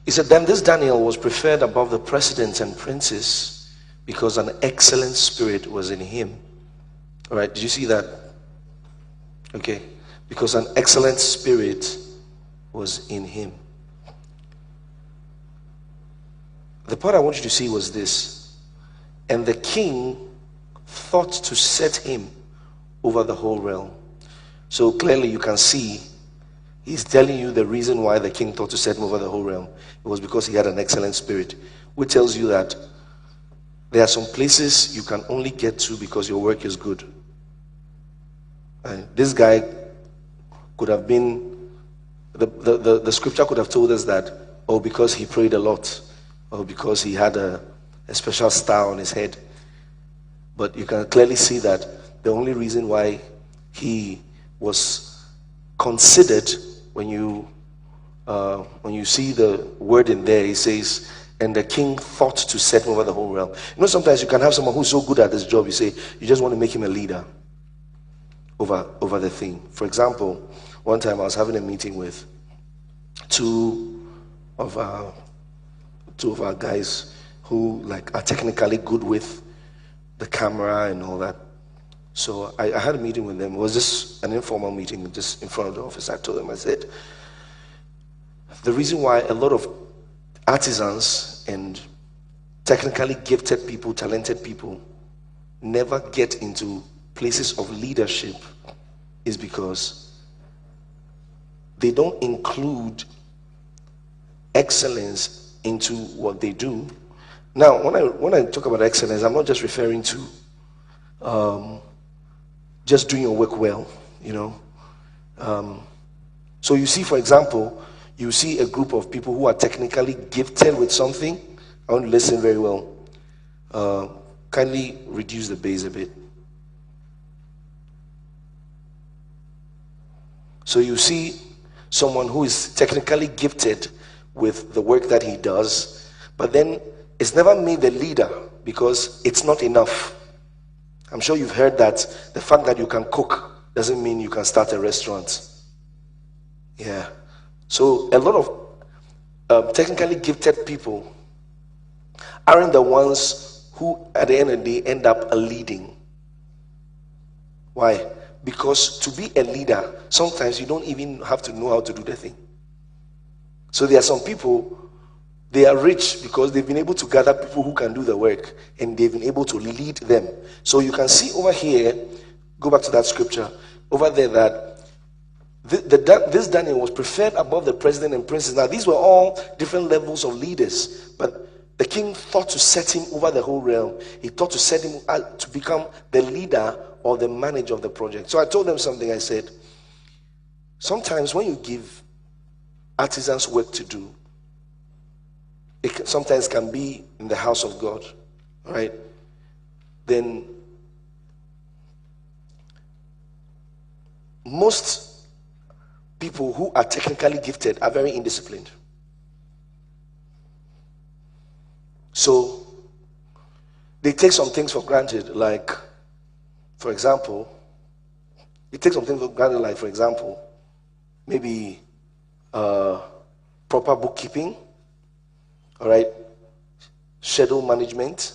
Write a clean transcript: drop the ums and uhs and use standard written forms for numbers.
He said, then this Daniel was preferred above the presidents and princes because an excellent spirit was in him. All right, did you see that? Okay, because an excellent spirit was in him. The part I want you to see was this. And the king thought to set him over the whole realm. So clearly you can see he's telling you the reason why the king thought to set him over the whole realm. It was because he had an excellent spirit, which tells you that there are some places you can only get to because your work is good. And this guy could have been, the scripture could have told us that, oh, because he prayed a lot, or because he had a special star on his head. But you can clearly see that the only reason why he was considered, when you see the word in there, he says, and the king thought to set him over the whole realm. You know, sometimes you can have someone who's so good at this job, you say, you just want to make him a leader over the thing. For example, one time I was having a meeting with two of our guys who like are technically good with the camera and all that. So I had a meeting with them. It was just an informal meeting just in front of the office. I told them, I said, the reason why a lot of artisans and technically gifted people, talented people, never get into places of leadership is because they don't include excellence into what they do. Now, when I talk about excellence, I'm not just referring to just doing your work well, you know. So you see, for example, you see a group of people who are technically gifted with something. I want to listen very well. Kindly reduce the bass a bit. So you see someone who is technically gifted with the work that he does, but then it's never made the leader because it's not enough. I'm sure you've heard that the fact that you can cook doesn't mean you can start a restaurant. Yeah. So a lot of technically gifted people aren't the ones who at the end of the day end up leading. Why? Because to be a leader, sometimes you don't even have to know how to do the thing. So there are some people, they are rich because they've been able to gather people who can do the work and they've been able to lead them. So you can see over here, go back to that scripture, over there that this Daniel was preferred above the president and princes. Now these were all different levels of leaders, but the king thought to set him over the whole realm. He thought to set him to become the leader or the manager of the project. So I told them something. I said, sometimes when you give artisans work to do, it sometimes can be in the house of God, right? Then most people who are technically gifted are very indisciplined. So they take some things for granted, like, for example, maybe proper bookkeeping, all right, schedule management,